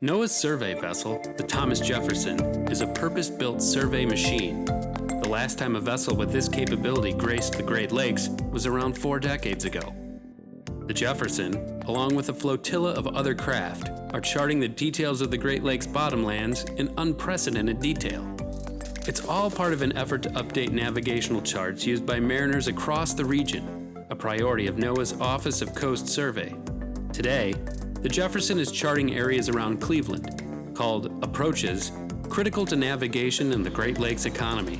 NOAA's survey vessel, the Thomas Jefferson, is a purpose-built survey machine. The last time a vessel with this capability graced the Great Lakes was around 4 decades ago. The Jefferson, along with a flotilla of other craft, are charting the details of the Great Lakes bottomlands in unprecedented detail. It's all part of an effort to update navigational charts used by mariners across the region, a priority of NOAA's Office of Coast Survey. Today, the Jefferson is charting areas around Cleveland, called approaches, critical to navigation in the Great Lakes economy.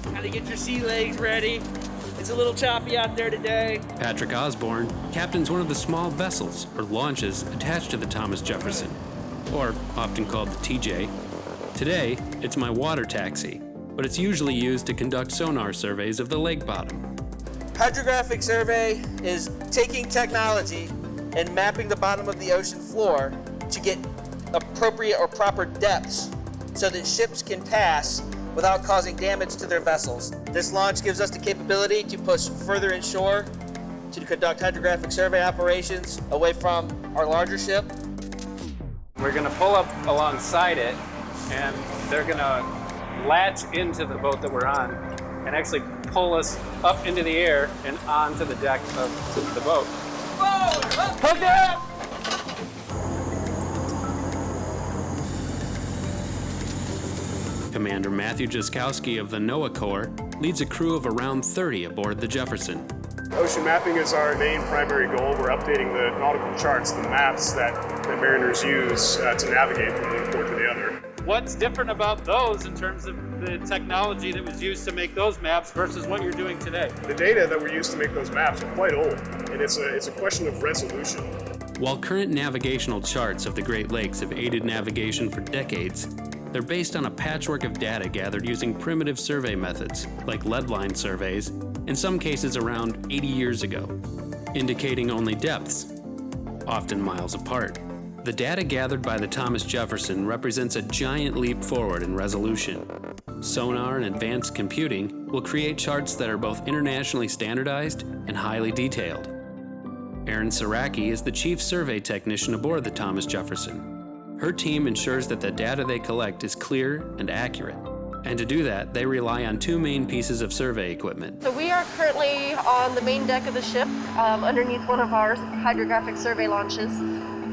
Gotta get your sea legs ready. It's a little choppy out there today. Patrick Osborne captains one of the small vessels, or launches, attached to the Thomas Jefferson, or often called the TJ. Today, it's my water taxi, but it's usually used to conduct sonar surveys of the lake bottom. Hydrographic survey is taking technology and mapping the bottom of the ocean floor to get appropriate or proper depths so that ships can pass without causing damage to their vessels. This launch gives us the capability to push further inshore to conduct hydrographic survey operations away from our larger ship. We're going to pull up alongside it, and they're going to latch into the boat that we're on and actually pull us up into the air and onto the deck of the boat. Hook it up! Commander Matthew Jaskowski of the NOAA Corps leads a crew of around 30 aboard the Jefferson. Ocean mapping is our main primary goal. We're updating the nautical charts, the maps that mariners use to navigate from one port to the other. What's different about those in terms of the technology that was used to make those maps versus what you're doing today? The data that were used to make those maps are quite old, and it's a question of resolution. While current navigational charts of the Great Lakes have aided navigation for decades, they're based on a patchwork of data gathered using primitive survey methods, like lead line surveys, in some cases around 80 years ago, indicating only depths, often miles apart. The data gathered by the Thomas Jefferson represents a giant leap forward in resolution. Sonar and advanced computing will create charts that are both internationally standardized and highly detailed. Erin Saraki is the chief survey technician aboard the Thomas Jefferson. Her team ensures that the data they collect is clear and accurate. And to do that, they rely on 2 main pieces of survey equipment. So we are currently on the main deck of the ship, underneath one of our hydrographic survey launches.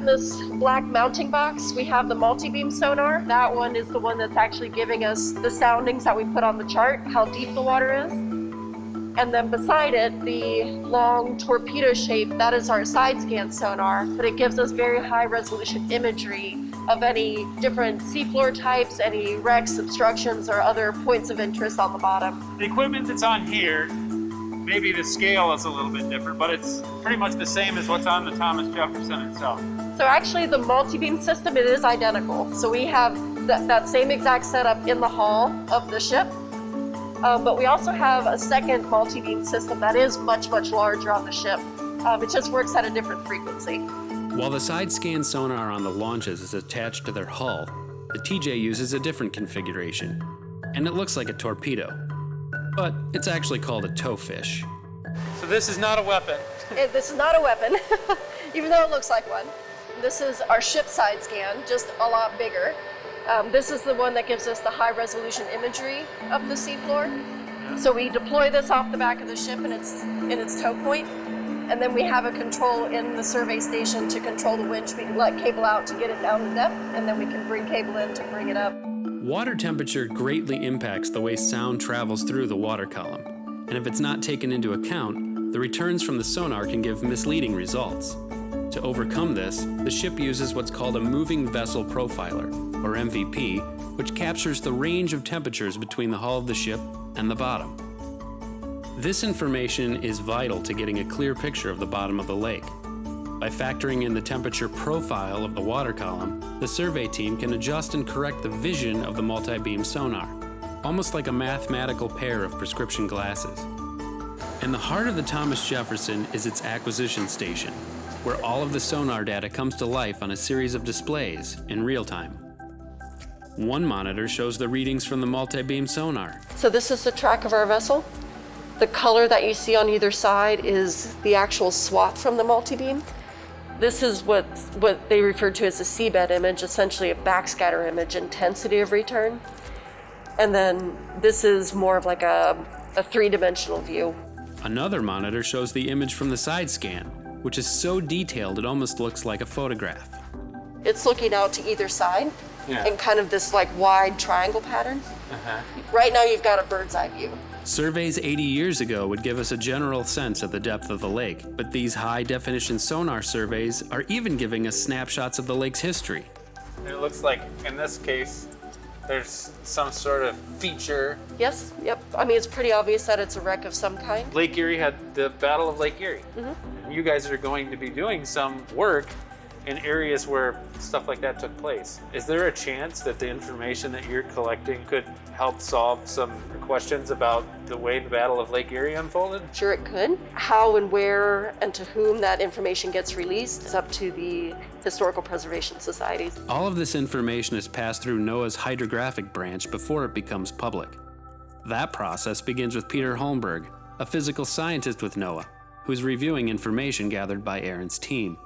This black mounting box, we have the multi-beam sonar. That one is the one that's actually giving us the soundings that we put on the chart, how deep the water is. And then beside it, the long torpedo shape, that is our side scan sonar, but it gives us very high resolution imagery of any different seafloor types, any wrecks, obstructions, or other points of interest on the bottom. The equipment that's on here, maybe the scale is a little bit different, but it's pretty much the same as what's on the Thomas Jefferson itself. So actually the multi-beam system, it is identical. So we have that same exact setup in the hull of the ship, but we also have a second multi-beam system that is much, much larger on the ship. It just works at a different frequency. While the side scan sonar on the launches is attached to their hull, the TJ uses a different configuration, and it looks like a torpedo. But it's actually called a towfish. So this is not a weapon. This is not a weapon, even though it looks like one. This is our ship side scan, just a lot bigger. This is the one that gives us the high resolution imagery of the seafloor. So we deploy this off the back of the ship in its tow point, and then we have a control in the survey station to control the winch. We can let cable out to get it down to depth, and then we can bring cable in to bring it up. Water temperature greatly impacts the way sound travels through the water column, and if it's not taken into account, the returns from the sonar can give misleading results. To overcome this, the ship uses what's called a moving vessel profiler, or MVP, which captures the range of temperatures between the hull of the ship and the bottom. This information is vital to getting a clear picture of the bottom of the lake. By factoring in the temperature profile of the water column, the survey team can adjust and correct the vision of the multi-beam sonar, almost like a mathematical pair of prescription glasses. In the heart of the Thomas Jefferson is its acquisition station, where all of the sonar data comes to life on a series of displays in real time. One monitor shows the readings from the multi-beam sonar. So this is the track of our vessel. The color that you see on either side is the actual swath from the multi-beam. This is what they refer to as a seabed image, essentially a backscatter image, intensity of return. And then this is more of like a three-dimensional view. Another monitor shows the image from the side scan, which is so detailed it almost looks like a photograph. It's looking out to either side in kind of this like wide triangle pattern. Right now you've got a bird's eye view. Surveys 80 years ago would give us a general sense of the depth of the lake, but these high-definition sonar surveys are even giving us snapshots of the lake's history. It looks like, in this case, there's some sort of feature. Yes, yep. I mean, it's pretty obvious that it's a wreck of some kind. Lake Erie had the Battle of Lake Erie. You guys are going to be doing some work in areas where stuff like that took place. Is there a chance that the information that you're collecting could help solve some questions about the way the Battle of Lake Erie unfolded? Sure it could. How and where and to whom that information gets released is up to the Historical Preservation Societies. All of this information is passed through NOAA's hydrographic branch before it becomes public. That process begins with Peter Holmberg, a physical scientist with NOAA, who's reviewing information gathered by Aaron's team.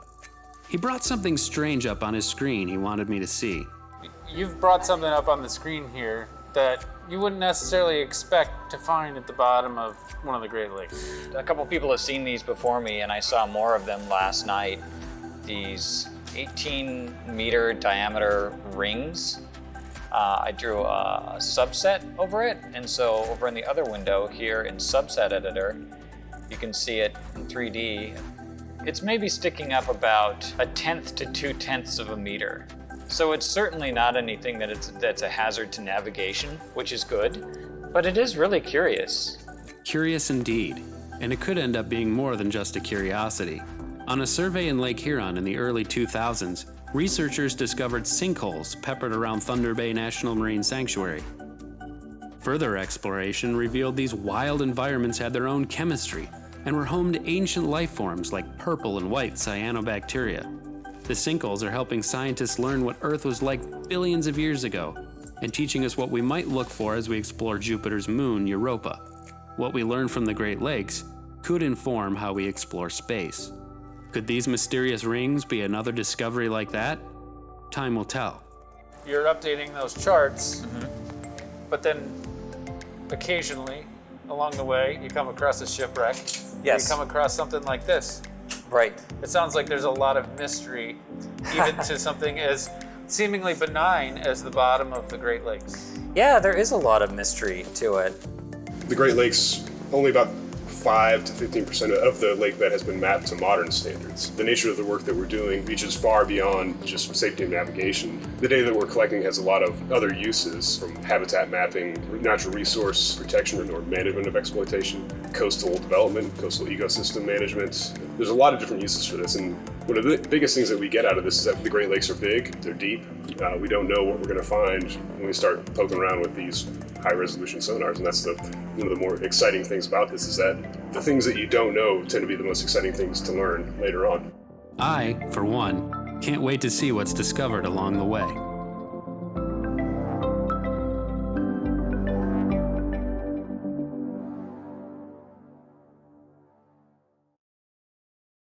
He brought something strange up on his screen he wanted me to see. You've brought something up on the screen here that you wouldn't necessarily expect to find at the bottom of one of the Great Lakes. A couple people have seen these before me, and I saw more of them last night. These 18-meter diameter rings. I drew a subset over it, and so over in the other window here in Subset Editor, you can see it in 3D. It's maybe sticking up about 1/10 to 2/10 of a meter. So it's certainly not anything that's a hazard to navigation, which is good, but it is really curious. Curious indeed, and it could end up being more than just a curiosity. On a survey in Lake Huron in the early 2000s, researchers discovered sinkholes peppered around Thunder Bay National Marine Sanctuary. Further exploration revealed these wild environments had their own chemistry and were home to ancient life forms like purple and white cyanobacteria. The sinkholes are helping scientists learn what Earth was like billions of years ago and teaching us what we might look for as we explore Jupiter's moon, Europa. What we learn from the Great Lakes could inform how we explore space. Could these mysterious rings be another discovery like that? Time will tell. You're updating those charts, but then occasionally along the way you come across a shipwreck. Yes. You come across something like this. Right. It sounds like there's a lot of mystery, even to something as seemingly benign as the bottom of the Great Lakes. Yeah, there is a lot of mystery to it. The Great Lakes, only about 5 to 15% of the lake bed has been mapped to modern standards. The nature of the work that we're doing reaches far beyond just safety and navigation. The data that we're collecting has a lot of other uses, from habitat mapping, natural resource protection or management of exploitation, coastal development, coastal ecosystem management. There's a lot of different uses for this, and one of the biggest things that we get out of this is that the Great Lakes are big, they're deep. We don't know what we're going to find when we start poking around with these high-resolution sonars, and that's one of the more exciting things about this, is that the things that you don't know tend to be the most exciting things to learn later on. I, for one, can't wait to see what's discovered along the way.